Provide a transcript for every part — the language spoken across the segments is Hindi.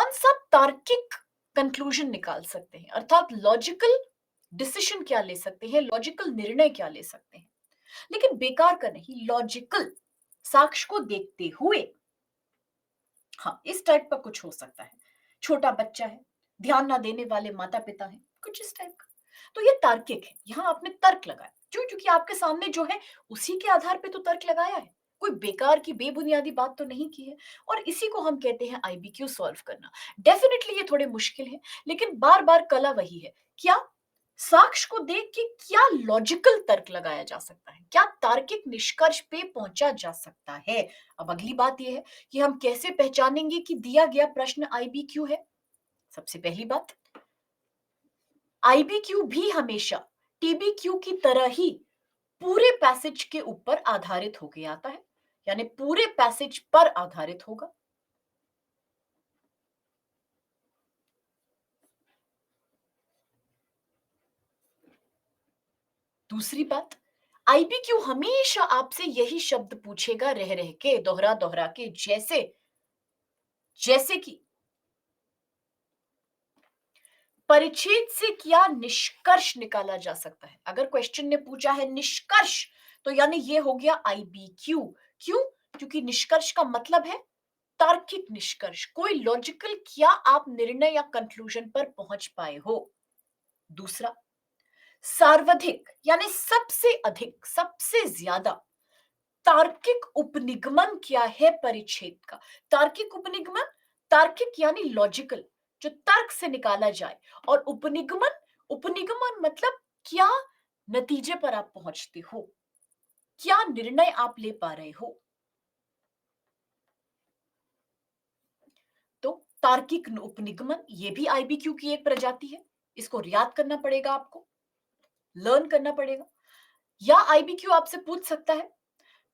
कौन सा तार्किक कंक्लूजन निकाल सकते हैं, अर्थात लॉजिकल डिसीजन क्या ले सकते हैं, लॉजिकल निर्णय क्या ले सकते हैं। लेकिन बेकार का नहीं, लॉजिकल साक्ष्य को देखते हुए। हाँ, इस टाइप का कुछ हो सकता है। छोटा बच्चा है, ध्यान ना देने वाले माता पिता हैं, कुछ इस टाइप का। तो ये तार्किक है, यहां आपने तर्क लगाया। क्यों? क्योंकि आपके सामने जो है उसी के आधार पे तो तर्क लगाया है, कोई बेकार की बेबुनियादी बात तो नहीं की है। और इसी को हम कहते हैं आईबीक्यू सॉल्व करना। डेफिनेटली ये थोड़े मुश्किल है, लेकिन बार बार कला वही है। क्या साक्ष्य को देख के क्या लॉजिकल तर्क लगाया जा सकता है, क्या तार्किक निष्कर्ष पे पहुंचा जा सकता है। अब अगली बात यह है कि हम कैसे पहचानेंगे कि दिया गया प्रश्न आईबीक्यू है। सबसे पहली बात, आईबीक्यू भी हमेशा टीबीक्यू की तरह ही पूरे पैसेज के ऊपर आधारित होके आता है, यानी पूरे पैसेज पर आधारित होगा। दूसरी बात, आईबीक्यू हमेशा आपसे यही शब्द पूछेगा रह रह के, दोहरा दोहरा के, जैसे जैसे कि परिच्छेद से क्या निष्कर्ष निकाला जा सकता है। अगर क्वेश्चन ने पूछा है निष्कर्ष, तो यानी ये हो गया आईबीक्यू। क्यों? क्योंकि निष्कर्ष का मतलब है तार्किक निष्कर्ष, कोई लॉजिकल क्या आप निर्णय या कंक्लूजन पर पहुंच पाए हो। दूसरा, सार्वधिक यानी सबसे अधिक, सबसे ज्यादा तार्किक उपनिगमन क्या है परिच्छेद का। तार्किक उपनिगमन, तार्किक यानी लॉजिकल, जो तर्क से निकाला जाए। और उपनिगमन, उपनिगमन मतलब क्या नतीजे पर आप पहुंचते हो, क्या निर्णय आप ले पा रहे हो। तो तार्किक उपनिगमन ये भी आईबीक्यू की एक प्रजाति है। इसको याद करना पड़ेगा, आपको लर्न करना पड़ेगा। या आईबीक्यू आपसे पूछ सकता है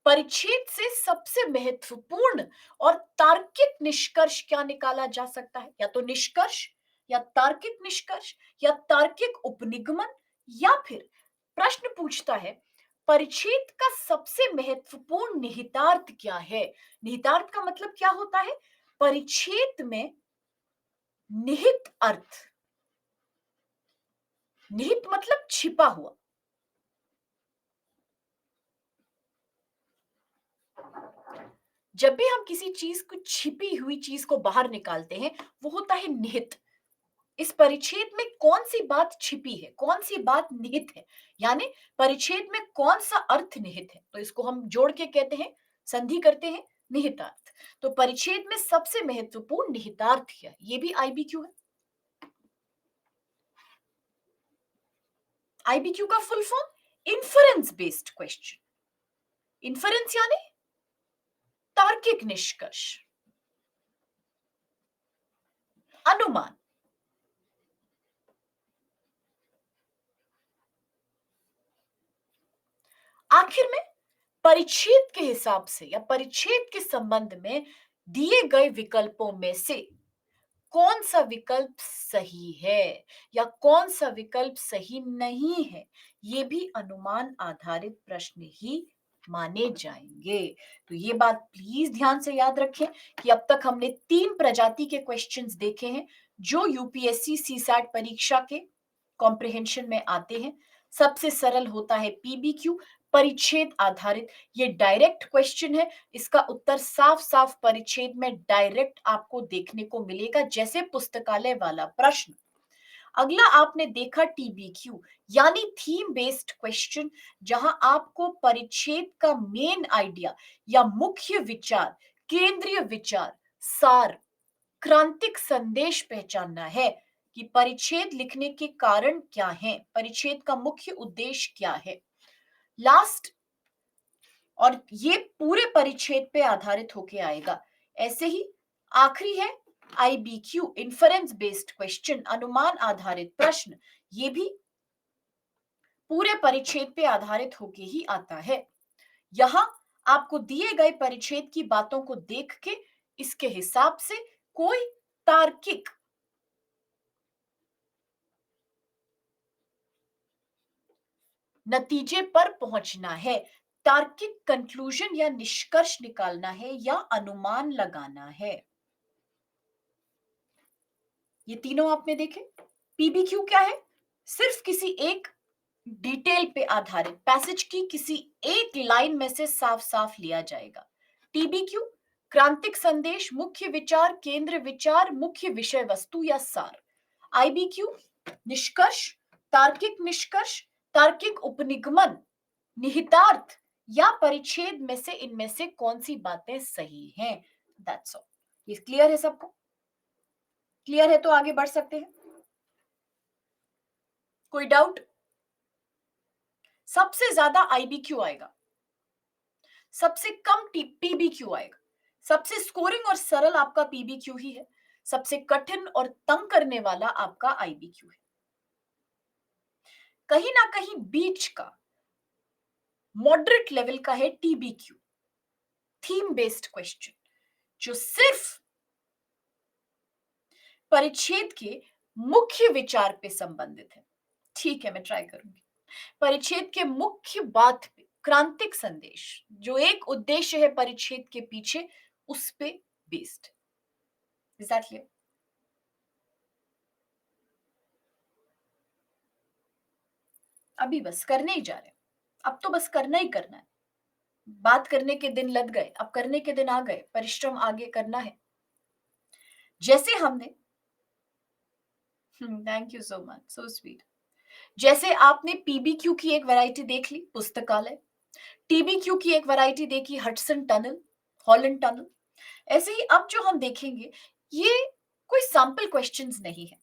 परिच्छेद से सबसे महत्वपूर्ण और तार्किक निष्कर्ष क्या निकाला जा सकता है। या तो निष्कर्ष, या तार्किक निष्कर्ष, या तार्किक उपनिगमन, या फिर प्रश्न पूछता है परिच्छेद का सबसे महत्वपूर्ण निहितार्थ क्या है। निहितार्थ का मतलब क्या होता है? परिच्छेद में निहित अर्थ। निहित मतलब छिपा हुआ। जब भी हम किसी चीज को, छिपी हुई चीज को बाहर निकालते हैं, वो होता है निहित। इस परिच्छेद में कौन सी बात छिपी है, कौन सी बात निहित है, यानी परिच्छेद में कौन सा अर्थ निहित है, तो इसको हम जोड़ के कहते हैं, संधि करते हैं, निहितार्थ। तो परिच्छेद में सबसे महत्वपूर्ण निहितार्थ क्या है, ये भी आईबीक्यू है। आईबीक्यू का full form inference based question. Inference यानी तार्किक निष्कर्ष, अनुमान। आखिर में परिच्छेद के हिसाब से या परिच्छेद के संबंध में दिए गए विकल्पों में से कौन सा विकल्प सही है या कौन सा विकल्प सही नहीं है, ये भी अनुमान आधारित प्रश्न ही माने जाएंगे। तो ये बात प्लीज ध्यान से याद रखें कि अब तक हमने 3 प्रजाति के क्वेश्चंस देखे हैं जो यूपीएससी सीसैट परीक्षा के कॉम्प्रिहेंशन में आते हैं। सबसे सरल होता है पीबीक्यू, परिच्छेद आधारित। ये डायरेक्ट क्वेश्चन है, इसका उत्तर साफ साफ परिच्छेद में डायरेक्ट आपको देखने को मिलेगा, जैसे पुस्तकालय वाला प्रश्न। अगला आपने देखा टीबीक्यू, यानी थीम बेस्ड क्वेश्चन, जहां आपको परिच्छेद का मेन आइडिया या मुख्य विचार, केंद्रीय विचार, सार, क्रांतिक संदेश पहचानना है कि परिच्छेद लिखने के कारण क्या है, परिच्छेद का मुख्य उद्देश्य क्या है। लास्ट, और ये पूरे परिच्छेद पे आधारित होके आएगा। ऐसे ही आखिरी है आईबीक्यू, इन्फरेंस बेस्ड क्वेश्चन, अनुमान आधारित प्रश्न। ये भी पूरे परिच्छेद पे आधारित होके ही आता है। यहां आपको दिए गए परिच्छेद की बातों को देख के इसके हिसाब से कोई तार्किक नतीजे पर पहुंचना है, तार्किक कंक्लूजन या निष्कर्ष निकालना है, या अनुमान लगाना है। ये तीनों आपने देखे। पीबीक्यू क्या है? सिर्फ किसी एक डिटेल पे आधारित पैसेज की किसी एक लाइन में से साफ साफ लिया जाएगा। टीबीक्यू क्रांतिक संदेश, मुख्य विचार, केंद्र विचार, मुख्य विषय वस्तु या सार। आईबीक्यू निष्कर्ष, तार्किक निष्कर्ष, तार्किक उपनिगमन, निहितार्थ या परिच्छेद में से इनमें से कौन सी बातें सही हैं। That's all. ये क्लियर है सबको? क्लियर है तो आगे बढ़ सकते हैं। कोई डाउट? सबसे ज्यादा आईबीक्यू आएगा, सबसे कम पीबीक्यू आएगा। सबसे स्कोरिंग और सरल आपका पीबीक्यू ही है, सबसे कठिन और तंग करने वाला आपका आईबीक्यू है। कहीं ना कहीं बीच का मॉडरेट लेवल का है टीबीक्यू, थीम बेस्ड क्वेश्चन, जो सिर्फ परिच्छेद के मुख्य विचार पे संबंधित है। ठीक है, मैं ट्राई करूंगी। परिच्छेद के मुख्य बात पे क्रांतिक संदेश, जो एक उद्देश्य है परिच्छेद के पीछे, उस पे बेस्ड। Is that clear? अभी बस करने ही जा रहे हैं। अब तो बस करना ही करना है। बात करने के दिन लग गए, अब करने के दिन आ गए, परिश्रम आगे करना है। जैसे हमने thank you so much, so sweet. जैसे आपने पीबीक्यू की एक वैरायटी देख ली, पुस्तकालय। टीबीक्यू की एक वैरायटी देखी, हडसन टनल, हॉलैंड टनल। ऐसे ही अब जो हम देखेंगे, ये कोई सैंपल क्वेश्चंस नहीं है।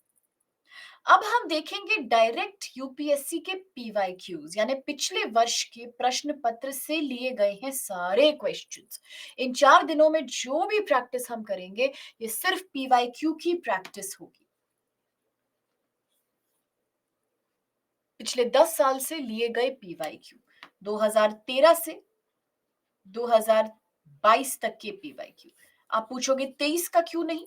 अब हम देखेंगे डायरेक्ट यूपीएससी के पीवाईक्यूज, यानी पिछले वर्ष के प्रश्न पत्र से लिए गए हैं सारे क्वेश्चंस। इन 4 दिनों में जो भी प्रैक्टिस हम करेंगे, ये सिर्फ पीवाईक्यू की प्रैक्टिस होगी। पिछले 10 साल से लिए गए पीवाईक्यू, 2013 से 2022 तक के पीवाईक्यू। आप पूछोगे 23 का क्यों नहीं?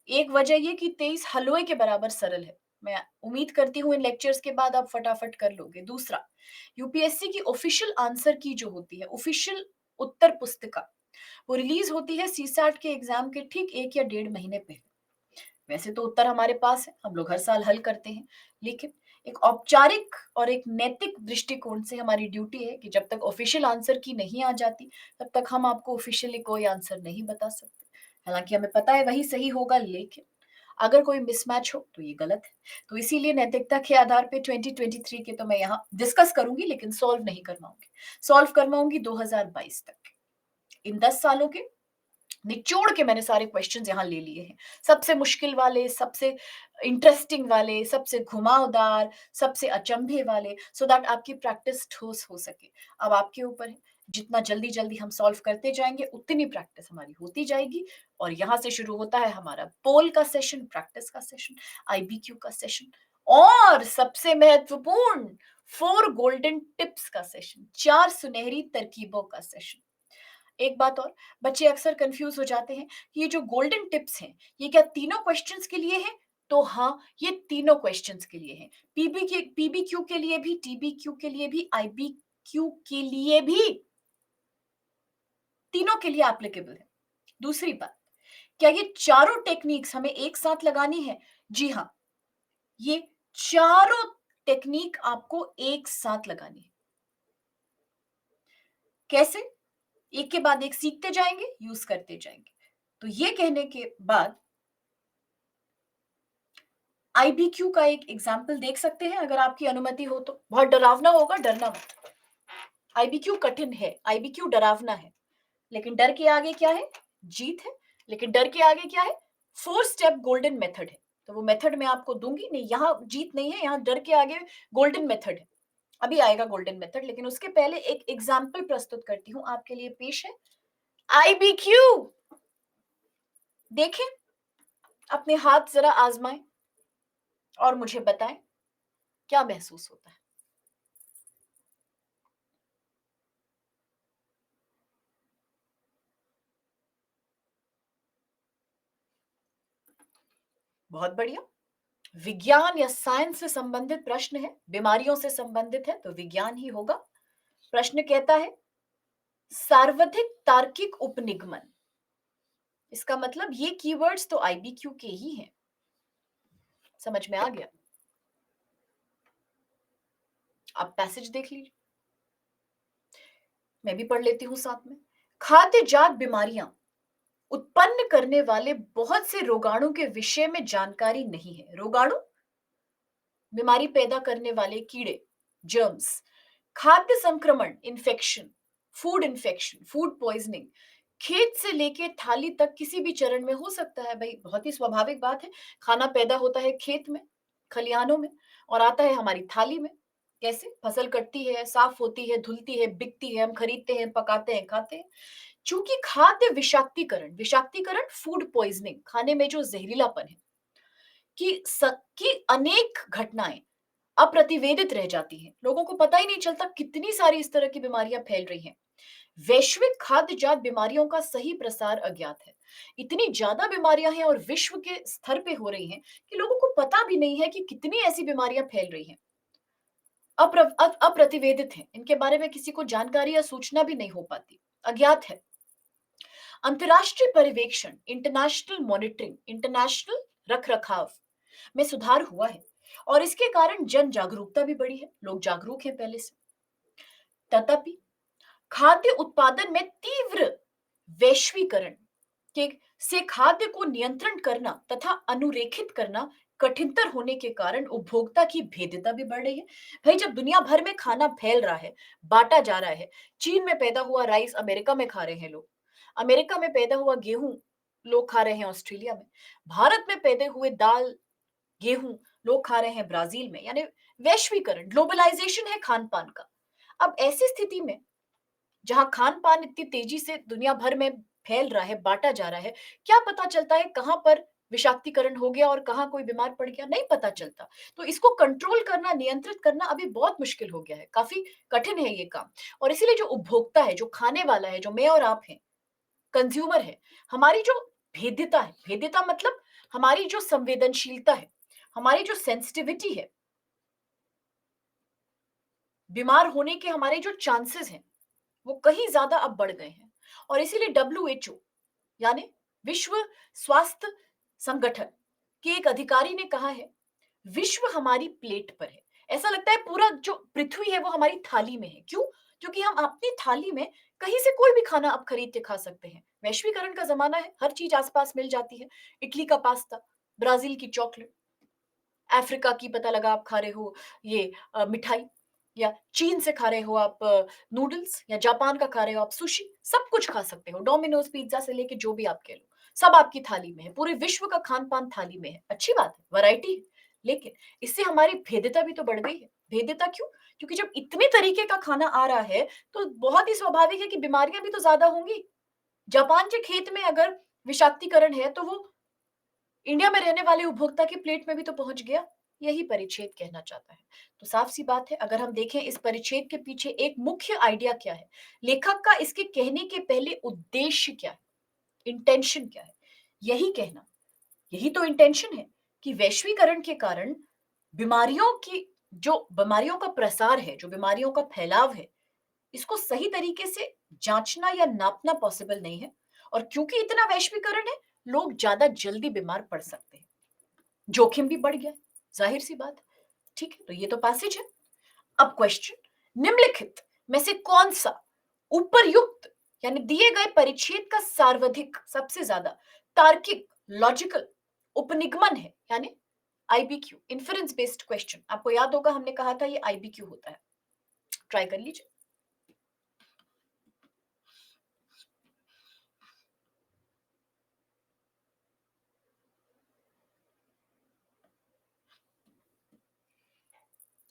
एक वजह ये कि 23 हलवे के बराबर सरल है। मैं उम्मीद करती हूँ इन लेक्चर्स के बाद आप फटाफट कर लोगे। दूसरा, यूपीएससी की ऑफिशियल आंसर की जो होती है, ऑफिशियल उत्तर पुस्तिका, वो रिलीज होती है सीसैट के एग्जाम के ठीक 1 या 1.5 महीने पहले। वैसे तो उत्तर हमारे पास है, हम लोग हर साल हल करते हैं, लेकिन एक औपचारिक और एक नैतिक दृष्टिकोण से हमारी ड्यूटी है कि जब तक ऑफिशियल आंसर की नहीं आ जाती, तब तक हम आपको ऑफिशियली कोई आंसर नहीं बता सकते। हालांकि हमें पता है वही सही होगा, लेकिन अगर कोई मिसमैच हो तो ये गलत है। तो इसीलिए नैतिकता के आधार पे 2023 के तो मैं यहाँ डिस्कस करूंगी, लेकिन सॉल्व नहीं करवाऊंगी। सॉल्व करवाऊंगी 2022 तक। इन 10 सालों के निचोड़ के मैंने सारे क्वेश्चंस यहाँ ले लिए हैं, सबसे मुश्किल वाले, सबसे इंटरेस्टिंग वाले, सबसे घुमावदार, सबसे अचंभे वाले, सो दैट आपकी प्रैक्टिस ठोस हो सके। अब आपके ऊपर है, जितना जल्दी जल्दी हम सॉल्व करते जाएंगे, उतनी प्रैक्टिस हमारी होती जाएगी। और यहाँ से शुरू होता है हमारा पोल का सेशन, प्रैक्टिस का सेशन, आईबीक्यू का सेशन, और सबसे महत्वपूर्ण 4 गोल्डन टिप्स का सेशन, 4 सुनहरी तरकीबों का सेशन। एक बात और, बच्चे अक्सर कंफ्यूज हो जाते हैं कि ये जो गोल्डन टिप्स हैं, ये क्या तीनों क्वेश्चंस के लिए हैं? तो हाँ, ये तीनों क्वेश्चंस के लिए हैं। पीबीक्यू के लिए भी, टीबीक्यू के लिए भी, आईबीक्यू के लिए भी, तीनों के लिए एप्लीकेबल है। दूसरी बात, क्या ये चारों टेक्निक्स हमें एक साथ लगानी है? जी हाँ, ये चारों टेक्निक आपको एक साथ लगानी है। कैसे? एक के बाद एक सीखते जाएंगे, यूज करते जाएंगे। तो ये कहने के बाद आईबीक्यू का एक एग्जाम्पल देख सकते हैं, अगर आपकी अनुमति हो तो। बहुत डरावना होगा, डरना मत। आईबीक्यू कठिन है, आईबीक्यू डरावना है, लेकिन डर के आगे क्या है? जीत है। लेकिन डर के आगे क्या है? 4 स्टेप गोल्डन मेथड है। तो वो मेथड मैं आपको दूंगी नहीं, यहाँ जीत नहीं है, यहाँ डर के आगे गोल्डन मेथड है। अभी आएगा गोल्डन मेथड, लेकिन उसके पहले एक एग्जाम्पल प्रस्तुत करती हूँ आपके लिए। पेश है आईबीक्यू। देखें, अपने हाथ जरा आजमाएं और मुझे बताएं क्या महसूस होता है। बहुत बढ़िया। विज्ञान या साइंस से संबंधित प्रश्न है, बीमारियों से संबंधित है तो विज्ञान ही होगा। प्रश्न कहता है सार्वधिक तार्किक उपनिगमन। इसका मतलब ये कीवर्ड्स तो आईबीक्यू के ही हैं। समझ में आ गया? आप पैसेज देख लीजिए, मैं भी पढ़ लेती हूँ साथ में। खाद्य जात बीमारियां उत्पन्न करने वाले बहुत से रोगाणु के विषय में जानकारी नहीं है। रोगाणु, बीमारी पैदा करने वाले कीड़े, जर्म्स, खाद्य संक्रमण, इन्फेक्शन, फूड पॉइजनिंग, खेत से लेके थाली तक किसी भी चरण में हो सकता है। भाई बहुत ही स्वाभाविक बात है। खाना पैदा होता है खेत में, खलिहानों में, और आता है हमारी थाली में। कैसे? फसल कटती है, साफ होती है, धुलती है, बिकती है, हम खरीदते हैं, पकाते हैं, खाते हैं। चूंकि खाद्य विषाक्तीकरण, फूड पॉइजनिंग, खाने में जो जहरीलापन है, की अनेक घटनाएं अप्रतिवेदित रह जाती हैं। लोगों को पता ही नहीं चलता कितनी सारी इस तरह की बीमारियां फैल रही हैं। वैश्विक खाद्य जात बीमारियों का सही प्रसार अज्ञात है। इतनी ज्यादा बीमारियां हैं और विश्व के स्तर पे हो रही हैं कि लोगों को पता भी नहीं है कि कितनी ऐसी बीमारियां फैल रही हैं। अप्रतिवेदित हैं। इनके बारे में किसी को जानकारी या सूचना भी नहीं हो पाती। अज्ञात है। अंतर्राष्ट्रीय पर्यवेक्षण, इंटरनेशनल रख रखाव में सुधार हुआ है और इसके कारण जन जागरूकता भी बढ़ी है। लोग जागरूक हैं पहले से। तथापि खाद्य उत्पादन में तीव्र वैश्वीकरण के से खाद्य को नियंत्रण करना तथा अनुरेखित करना कठिनतर होने के कारण उपभोक्ता की भेद्यता भी बढ़ रही है। भाई जब दुनिया भर में खाना फैल रहा है, बांटा जा रहा है, चीन में पैदा हुआ राइस अमेरिका में खा रहे हैं लोग, अमेरिका में पैदा हुआ गेहूं लोग खा रहे हैं ऑस्ट्रेलिया में, भारत में पैदे हुए दाल, गेहूं लोग खा रहे हैं ब्राजील में। यानी वैश्वीकरण, ग्लोबलाइजेशन है खान पान का। अब ऐसी स्थिति में जहां खान पान इतनी तेजी से दुनिया भर में फैल रहा है, बांटा जा रहा है, क्या पता चलता है कहां पर विषाक्तीकरण हो गया और कहां कोई बीमार पड़ गया? नहीं पता चलता। तो इसको कंट्रोल करना, नियंत्रित करना अभी बहुत मुश्किल हो गया है, काफी कठिन है ये काम। और इसीलिए जो उपभोक्ता है, जो खाने वाला है, जो मैं और आप हैं, कंज्यूमर है, हमारी जो भेद्यता है, भेद्यता मतलब हमारी जो संवेदनशीलता है, हमारी जो सेंसिटिविटी है, बीमार होने के हमारे जो चांसेस हैं, वो कहीं ज्यादा अब बढ़ गए हैं। और इसीलिए डब्ल्यूएचओ यानी विश्व स्वास्थ्य संगठन के एक अधिकारी ने कहा है, विश्व हमारी प्लेट पर है। ऐसा लगता है पूरा जो पृथ्वी है वो हमारी थाली में है। क्यों? क्योंकि हम अपनी थाली में कहीं से कोई भी खाना अब खरीद के खा सकते हैं। वैश्वीकरण का जमाना है, हर चीज आसपास मिल जाती है। इटली का पास्ता, ब्राजील की चॉकलेट, अफ्रीका की पता लगा आप खा रहे हो ये मिठाई, या चीन से खा रहे हो आप नूडल्स, या जापान का खा रहे हो आप सुशी, सब कुछ खा सकते हो। डोमिनोज पिज्जा से लेके जो भी आप कह लो, सब आपकी थाली में है। पूरे विश्व का खान पान थाली में है। अच्छी बात है, वैरायटी है। लेकिन इससे हमारी भेद्यता भी तो बढ़ गई है। भेद्यता क्यों? क्योंकि जब इतने तरीके का खाना आ रहा है तो बहुत ही स्वाभाविक है कि बीमारियां भी तो ज्यादा होंगी। जापान के खेत में अगर विषाक्तीकरण है तो वो इंडिया में रहने वाले उपभोक्ता की प्लेट में भी तो पहुंच गया। यही परिच्छेद कहना चाहता है। तो साफ सी बात है, अगर हम देखें इस परिच्छेद के पीछे एक मुख्य आइडिया क्या है, लेखक का इसके कहने के पहले उद्देश्य क्या है, इंटेंशन क्या है, यही कहना, यही तो इंटेंशन है कि वैश्वीकरण के कारण बीमारियों का प्रसार है, जो बीमारियों का फैलाव है, इसको सही तरीके से जांचना या नापना पॉसिबल नहीं है। और क्योंकि इतना वैश्वीकरण है, लोग ज्यादा जल्दी बीमार पड़ सकते हैं, जोखिम भी बढ़ गया, जाहिर सी बात है। ठीक है, तो ये तो पैसेज है। अब क्वेश्चन, निम्नलिखित में से कौन सा उपरयुक्त यानी दिए गए परिच्छेद का सर्वाधिक, सबसे ज्यादा तार्किक, लॉजिकल उपनिगमन है? यानी आईबीक्यू, इन्फरेंस बेस्ड क्वेश्चन। आपको याद होगा हमने कहा था ये आईबीक्यू होता है। ट्राई कर लीजिए।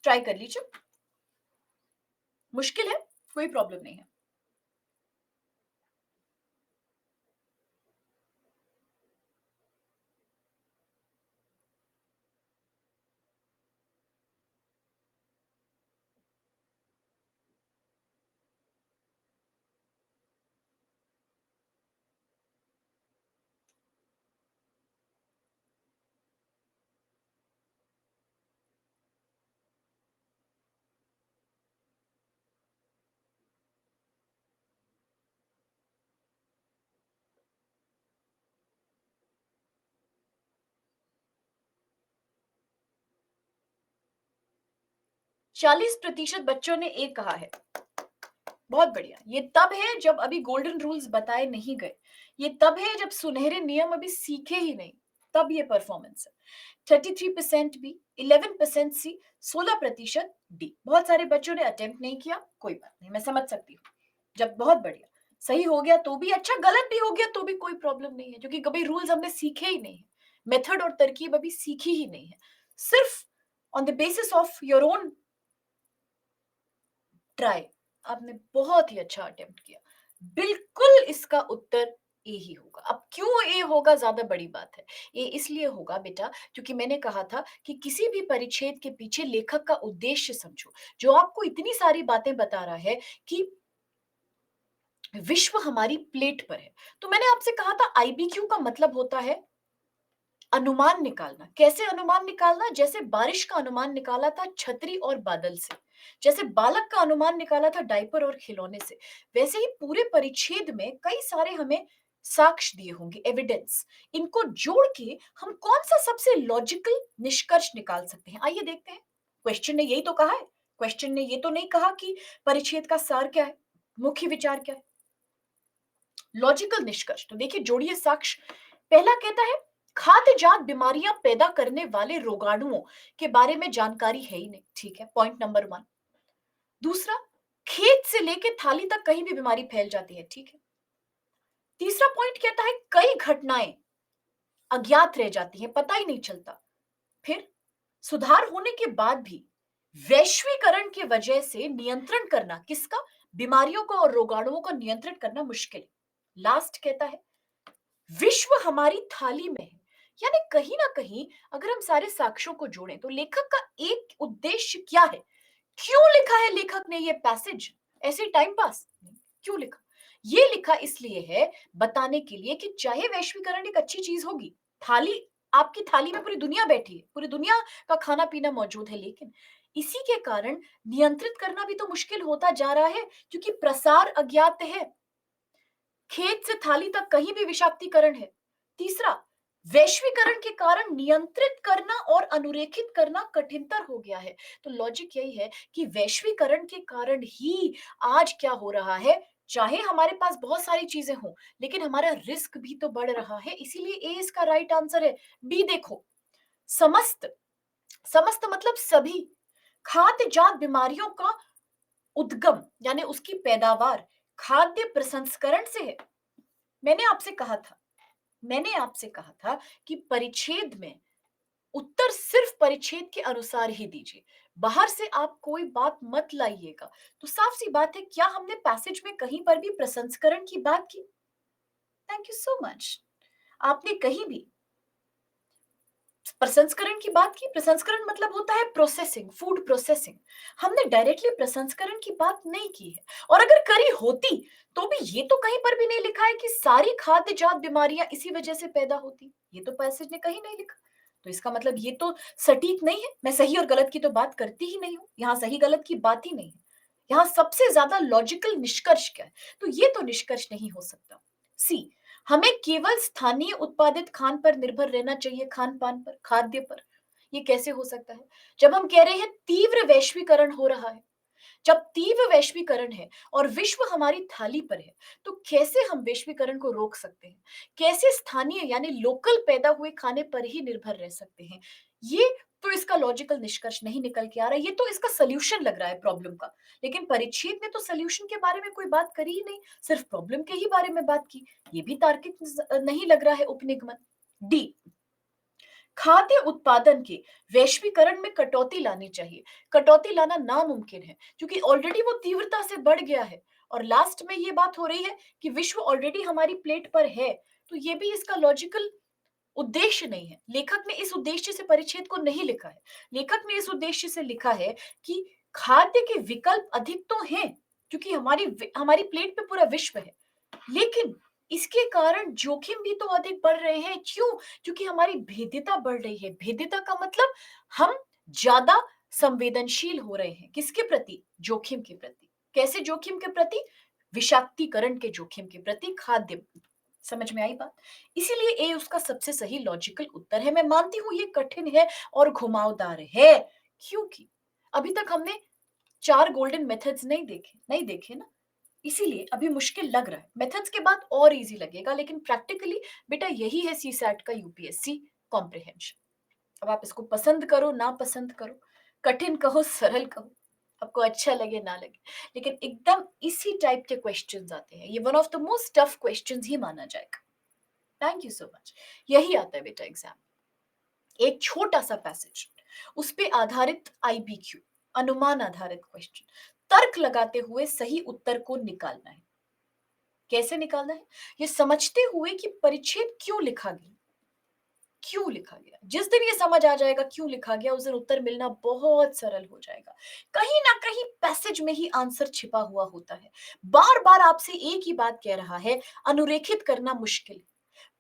ट्राई कर लीजिए। मुश्किल है, कोई प्रॉब्लम नहीं है। 40% बच्चों ने ए कहा है। बहुत बढ़िया। ये तब है जब अभी गोल्डन रूल्स बताए नहीं गए। ये तब है जब सुनहरे नियम अभी सीखे ही नहीं। तब ये परफॉर्मेंस है। 33% बी, 11% सी, 16% डी। बहुत सारे बच्चों ने अटेम्प्ट नहीं किया, कोई बात नहीं, मैं समझ सकती हूँ। जब बहुत बढ़िया सही हो गया तो भी अच्छा, गलत भी हो गया तो भी कोई प्रॉब्लम नहीं है, क्योंकि कभी रूल्स हमने सीखे ही नहीं है। मेथड और तरकीब अभी सीखी ही नहीं है। सिर्फ on the basis of your own try आपने बहुत ही अच्छा अटेम्प्ट किया। बिल्कुल इसका उत्तर ए ही होगा। अब क्यों ए होगा ज्यादा बड़ी बात है। ए इसलिए होगा बेटा क्योंकि मैंने कहा था कि किसी भी परिच्छेद के पीछे लेखक का उद्देश्य समझो, जो आपको इतनी सारी बातें बता रहा है कि विश्व हमारी प्लेट पर है। तो मैंने आपसे कहा था आईबीक्यू का मतलब होता है अनुमान निकालना। कैसे अनुमान निकालना? जैसे बारिश का अनुमान निकाला था छतरी और बादल से, जैसे बालक का अनुमान निकाला था डायपर और खिलौने से, वैसे ही पूरे परिच्छेद में कई सारे हमें साक्ष्य दिए होंगे, एविडेंस। इनको जोड़ के हम कौन सा सबसे लॉजिकल निष्कर्ष निकाल सकते हैं, आइए देखते हैं। क्वेश्चन ने यही तो कहा है। क्वेश्चन ने ये तो नहीं कहा कि परिच्छेद का सार क्या है, मुख्य विचार क्या है। लॉजिकल निष्कर्ष तो देखिए, जोड़िए साक्ष्य। पहला कहता है खाद्य जात बीमारियां पैदा करने वाले रोगाणुओं के बारे में जानकारी है ही नहीं। ठीक है, पॉइंट नंबर 1। दूसरा, खेत से लेके थाली तक कहीं भी बीमारी फैल जाती है। ठीक है। तीसरा पॉइंट कहता है कई घटनाएं अज्ञात रह जाती हैं, पता ही नहीं चलता। फिर सुधार होने के बाद भी वैश्वीकरण की वजह से नियंत्रण करना किसका? बीमारियों को और रोगाणुओं को नियंत्रित करना मुश्किल है। लास्ट कहता है विश्व हमारी थाली में है। यानी कहीं ना कहीं अगर हम सारे साक्ष्यों को जोड़ें तो लेखक का एक उद्देश्य क्या है? क्यों लिखा है लेखक ने ये पैसेज? ऐसे टाइम पास नहीं। क्यों लिखा? ये लिखा इसलिए है बताने के लिए कि चाहे वैश्वीकरण एक अच्छी चीज होगी, थाली, आपकी थाली में पूरी दुनिया बैठी है, पूरी दुनिया का खाना पीना मौजूद है, लेकिन इसी के कारण नियंत्रित करना भी तो मुश्किल होता जा रहा है, क्योंकि प्रसार अज्ञात है। खेत से थाली तक कहीं भी विषाक्तीकरण है। तीसरा, वैश्वीकरण के कारण नियंत्रित करना और अनुरेखित करना कठिनतर हो गया है। तो लॉजिक यही है कि वैश्वीकरण के कारण ही आज क्या हो रहा है, चाहे हमारे पास बहुत सारी चीजें हों, लेकिन हमारा रिस्क भी तो बढ़ रहा है। इसीलिए ए इसका राइट आंसर है। बी देखो, समस्त, समस्त मतलब सभी खाद्य जात बीमारियों का उद्गम यानी उसकी पैदावार खाद्य प्रसंस्करण से है। मैंने आपसे कहा था, मैंने आपसे कहा था कि परिच्छेद में उत्तर सिर्फ परिच्छेद के अनुसार ही दीजिए, बाहर से आप कोई बात मत लाइएगा। तो साफ सी बात है, क्या हमने पैसेज में कहीं पर भी प्रसंस्करण की बात की? Thank you so much. आपने कहीं भी प्रसंस्करण की बात की? प्रसंस्करण मतलब होता है प्रोसेसिंग, फूड प्रोसेसिंग। हमने डायरेक्टली प्रसंस्करण की बात नहीं की है। और अगर करी होती तो भी ये तो कहीं पर भी नहीं लिखा है कि सारी खाद्य जात बीमारियां इसी वजह से पैदा होती। ये तो पैसेज ने कहीं नहीं लिखा। तो इसका मतलब ये तो सटीक नहीं है। मैं सही और गलत की तो बात करती ही नहीं हूं, यहां सही गलत की बात ही नहीं है। यहां सबसे ज्यादा लॉजिकल निष्कर्ष क्या है? तो ये तो निष्कर्ष नहीं हो सकता। सी, हमें केवल स्थानीय उत्पादित खान पर निर्भर रहना चाहिए, खान पान पर, खाद्य पर। ये कैसे हो सकता है जब हम कह रहे हैं तीव्र वैश्वीकरण हो रहा है? जब तीव्र वैश्वीकरण है और विश्व हमारी थाली पर है, तो कैसे हम वैश्वीकरण को रोक सकते हैं? कैसे स्थानीय यानी लोकल पैदा हुए खाने पर ही निर्भर रह सकते हैं? ये तो इसका लॉजिकल निष्कर्ष नहीं निकल के आ रहा है। ये तो इसका सॉल्यूशन लग रहा है प्रॉब्लम का। लेकिन परिच्छेद में तो सॉल्यूशन के बारे में कोई बात करी ही नहीं, सिर्फ प्रॉब्लम के ही बारे में बात की। ये भी तार्किक नहीं लग रहा है उपनिगमन। डी, खाद्य उत्पादन के वैश्वीकरण में कटौती लानी चाहिए। कटौती लाना नामुमकिन है क्योंकि ऑलरेडी वो तीव्रता से बढ़ गया है। और लास्ट में ये बात हो रही है कि विश्व ऑलरेडी हमारी प्लेट पर है। तो ये भी इसका लॉजिकल उद्देश्य नहीं है। लेखक ने इस उद्देश्य से परिच्छेद को नहीं लिखा है। लेखक ने इस उद्देश्य से लिखा है कि खाद्य के विकल्प अधिक तो हैं, क्योंकि हमारी हमारी प्लेट पे पूरा विश्व है, लेकिन इसके कारण जोखिम भी तो अधिक बढ़ रहे हैं। क्यों? क्योंकि हमारी भेद्यता बढ़ रही है। भेद्यता का मतलब हम ज्यादा संवेदनशील हो रहे हैं। किसके प्रति? जोखिम के प्रति। कैसे जोखिम के प्रति? विषाक्तीकरण के जोखिम के प्रति, खाद्य। समझ में आई बात? इसीलिए ए उसका सबसे सही लॉजिकल उत्तर है। मैं मानती हूं ये कठिन है और घुमावदार है, क्योंकि अभी तक हमने 4 गोल्डन मेथड्स नहीं देखे ना, इसीलिए अभी मुश्किल लग रहा है। मेथड्स के बाद और इजी लगेगा, लेकिन प्रैक्टिकली बेटा यही है सीसैट का यूपीएससी कॉम्प्रिहेंशन। अब आप इसको पसंद करो ना पसंद करो, कठिन कहो सरल कहो, आपको अच्छा लगे ना लगे, लेकिन एकदम इसी टाइप के क्वेश्चंस आते हैं। ये one of the most tough questions ही माना जाएगा। Thank you so much. यही आता है बेटा एग्जाम, एक छोटा सा पैसेज, उस पे आधारित आईबीक्यू, अनुमान आधारित क्वेश्चन, तर्क लगाते हुए सही उत्तर को निकालना है। कैसे निकालना है? ये समझते हुए कि परिच्छेद क्यों लिखा गया, क्यों लिखा गया। जिस दिन ये समझ आ जाएगा क्यों लिखा गया, उस दिन उत्तर मिलना बहुत सरल हो जाएगा। कहीं ना कहीं पैसेज में ही आंसर छिपा हुआ होता है। बार बार आपसे एक ही बात कह रहा है, अनुरेखित करना मुश्किल है।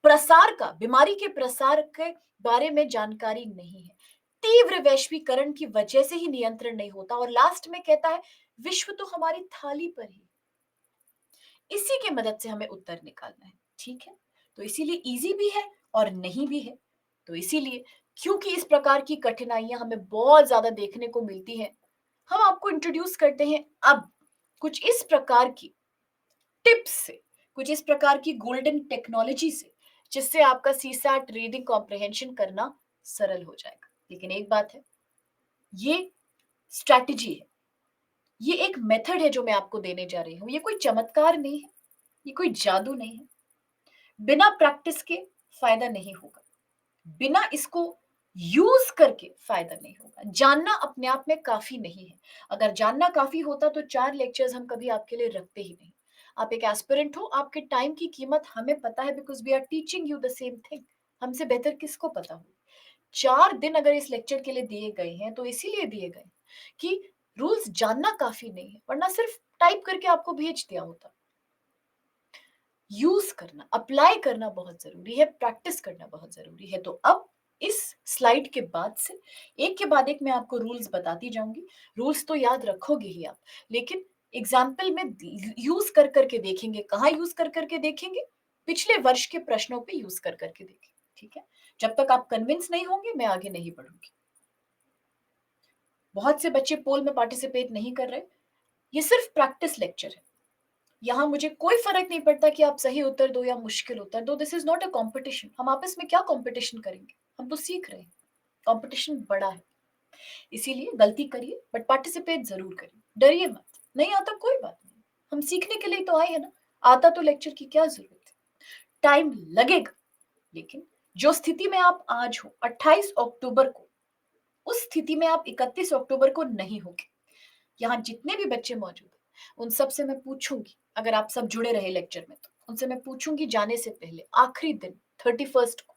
प्रसार का, बीमारी के प्रसार के बारे में जानकारी नहीं है। तीव्र वैश्वीकरण की वजह से ही नियंत्रण नहीं होता, और लास्ट में कहता है विश्व तो हमारी थाली पर ही। इसी के मदद से हमें उत्तर निकालना है, ठीक है? तो इसीलिए इजी भी है और नहीं भी है। तो इसीलिए, क्योंकि इस प्रकार की कठिनाइयां हमें बहुत ज्यादा देखने को मिलती हैं, हम आपको इंट्रोड्यूस करते हैं अब कुछ इस प्रकार की टिप्स से, कुछ इस प्रकार की गोल्डन टेक्नोलॉजी से, जिससे आपका सीसैट रीडिंग कॉम्प्रिहेंशन करना सरल हो जाएगा। लेकिन एक बात है, ये स्ट्रैटेजी है, ये एक मेथड है जो मैं आपको देने जा रही हूँ। ये कोई चमत्कार नहीं है, ये कोई जादू नहीं है। बिना प्रैक्टिस के फायदा नहीं होगा, बिना इसको यूज करके फायदा नहीं होगा। जानना अपने आप में काफी नहीं है। अगर जानना काफी होता तो 4 लेक्चर्स हम कभी आपके लिए रखते ही नहीं। आप एक एस्पिरेंट हो, आपके टाइम की कीमत हमें पता है, because we are teaching you the same thing. हमसे बेहतर किसको पता हो? 4 दिन अगर इस लेक्चर के लिए दिए गए हैं तो इसीलिए दिए गए कि रूल्स जानना काफी नहीं है, वरना सिर्फ टाइप करके आपको भेज दिया होता। यूज करना, अप्लाई करना बहुत जरूरी है, प्रैक्टिस करना बहुत जरूरी है। तो अब इस स्लाइड के बाद से एक के बाद एक मैं आपको रूल्स बताती जाऊंगी। रूल्स तो याद रखोगे ही आप, लेकिन एग्जाम्पल में यूज कर करके देखेंगे। कहाँ यूज कर करके देखेंगे? पिछले वर्ष के प्रश्नों पे यूज कर करके देखेंगे, ठीक है? जब तक आप कन्विंस नहीं होंगे मैं आगे नहीं बढ़ूंगी। बहुत से बच्चे पोल में पार्टिसिपेट नहीं कर रहे, ये सिर्फ प्रैक्टिस लेक्चर है। यहाँ मुझे कोई फर्क नहीं पड़ता कि आप सही उत्तर दो या मुश्किल उत्तर दो। This is not a competition. हम आपस में क्या कॉम्पिटिशन करेंगे? हम तो सीख रहे हैं। कॉम्पिटिशन बड़ा है, इसीलिए गलती करिए बट पार्टिसिपेट जरूर करिए। डरिए मत, नहीं आता कोई बात नहीं, हम सीखने के लिए तो आए हैं ना। आता तो लेक्चर की क्या जरूरत है? टाइम लगेगा, लेकिन जो स्थिति में आप आज हो 28 अक्टूबर को, उस स्थिति में आप 31 अक्टूबर को नहीं होगे। यहाँ जितने भी बच्चे मौजूद हैं उन सब से मैं पूछूंगी, अगर आप सब जुड़े रहे लेक्चर में, तो उनसे मैं पूछूंगी जाने से पहले आखिरी दिन 31 को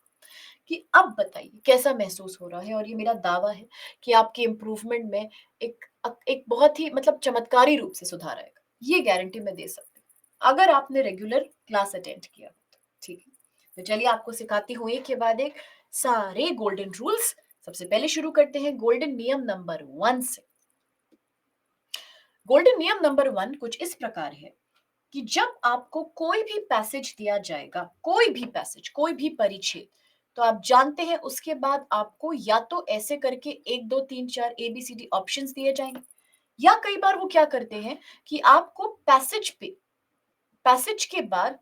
कि अब बताइए कैसा महसूस हो रहा है। और ये मेरा दावा है कि आपके इम्प्रूवमेंट में एक एक बहुत ही मतलब चमत्कारी रूप से सुधार आएगा। ये गारंटी मैं दे सकती हूँ अगर आपने रेगुलर क्लास अटेंड किया हो तो, ठीक है? तो चलिए आपको सिखाती हूँ एक के बाद एक सारे गोल्डन रूल्स। सबसे पहले शुरू करते हैं गोल्डन नियम नंबर 1 से। गोल्डन नियम नंबर 1 कुछ इस प्रकार है कि जब आपको कोई भी पैसेज दिया जाएगा, कोई भी पैसेज, कोई भी परिच्छेद, तो आप जानते हैं उसके बाद आपको या तो ऐसे करके 1 2 3 4 ABCD ऑप्शंस दिए जाएंगे, या कई बार वो क्या करते हैं कि आपको पैसेज के बाद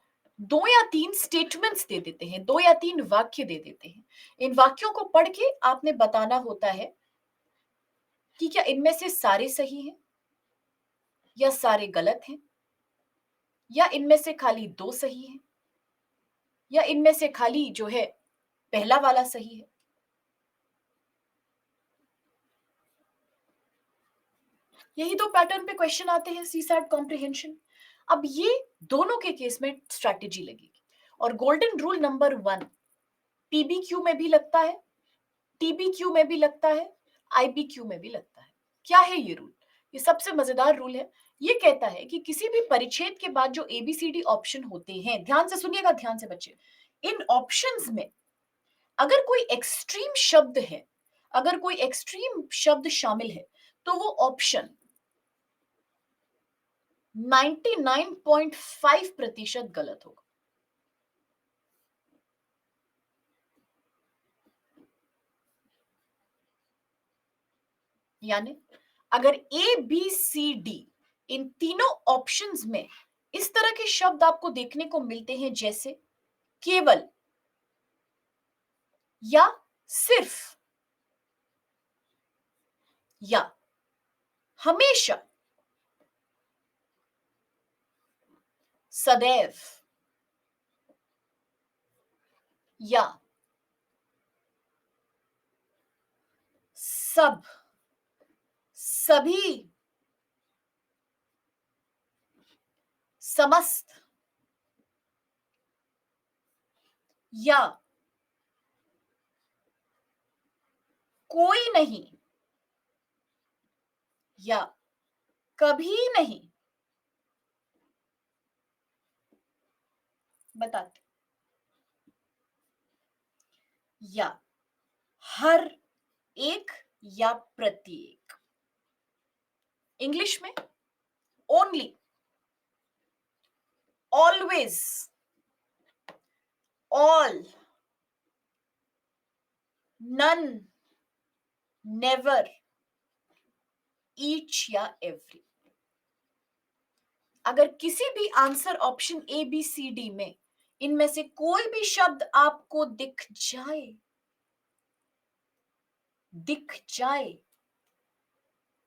2 या 3 स्टेटमेंट्स दे देते हैं, 2 या 3 वाक्य दे देते हैं। इन वाक्यों को पढ़ के आपने बताना होता है कि क्या इनमें से सारे सही हैं या सारे गलत हैं, या इनमें से खाली 2 सही हैं, या इनमें से खाली जो है पहला वाला सही है। यही दो पैटर्न पे क्वेश्चन आते हैं सीसैट कॉम्प्रिहेंशन। अब ये दोनों के केस में स्ट्रैटेजी लगेगी। और गोल्डन रूल नंबर 1 पीबीक्यू में भी लगता है, टीबीक्यू में भी लगता है, आईबीक्यू में भी लगता है। क्या है ये रूल? ये सबसे मजेदार रूल है। ये कहता है कि किसी भी परिच्छेद के बाद जो एबीसीडी ऑप्शन होते हैं, ध्यान से सुनिएगा, ध्यान से बच्चे, इन ऑप्शंस में अगर कोई एक्सट्रीम शब्द है, अगर कोई एक्सट्रीम शब्द शामिल है, तो वो ऑप्शन 99.5% गलत होगा। यानी अगर ए बी सी डी इन तीनों ऑप्शंस में इस तरह के शब्द आपको देखने को मिलते हैं, जैसे केवल, या सिर्फ, या हमेशा, सदैव, या सब, सभी, समस्त, या कोई नहीं, या कभी नहीं, बताते, या हर एक, या प्रत्येक। इंग्लिश में only, always, all, none, never, each या एवरी। अगर किसी भी answer option A B C D में इनमें से कोई भी शब्द आपको दिख जाए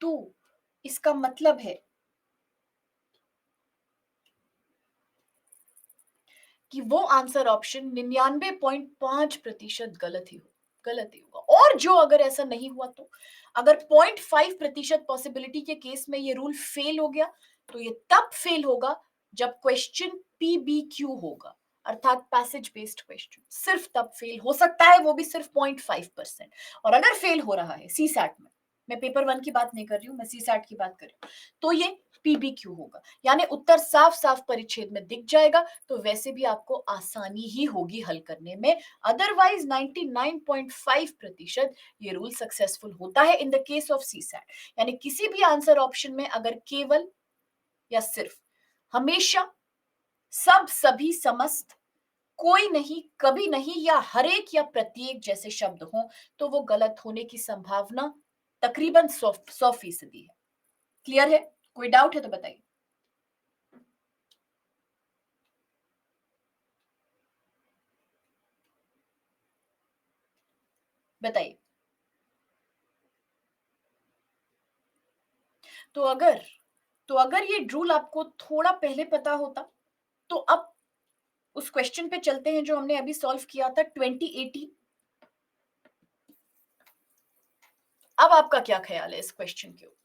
तो इसका मतलब है कि वो आंसर ऑप्शन 99.5% गलत ही होगा। और जो अगर ऐसा नहीं हुआ, तो अगर 0.5% पॉसिबिलिटी के केस में ये रूल फेल हो गया, तो ये तब फेल होगा जब क्वेश्चन पीबीक्यू होगा, अर्थात पैसेज बेस्ड क्वेश्चन। सिर्फ तब फेल हो सकता है, वो भी सिर्फ 0.5%। और अगर फेल हो रहा है सी सैट में, मैं पेपर 1 की बात नहीं कर रही हूं, मैं सी सैट की बात कर रही हूँ, तो ये पीबीक्यू होगा, यानी उत्तर साफ साफ परिच्छेद में दिख जाएगा, तो वैसे भी आपको आसानी ही होगी हल करने में। अदरवाइज 99.5% ये रूल सक्सेसफुल होता है in the case of C SAT. यानी किसी भी आंसर ऑप्शन में अगर केवल, या सिर्फ, हमेशा, सब, सभी, समस्त, कोई नहीं, कभी नहीं, या हरेक या प्रत्येक जैसे शब्द हों, तो वो गलत होने की संभावना तकरीबन 100% है। क्लियर है? कोई डाउट है तो बताइए। बताइए। तो अगर तो अगर ये रूल आपको थोड़ा पहले पता होता, तो अब उस क्वेश्चन पे चलते हैं जो हमने अभी सॉल्व किया था 2018। अब आपका क्या ख्याल है इस क्वेश्चन के ऊपर?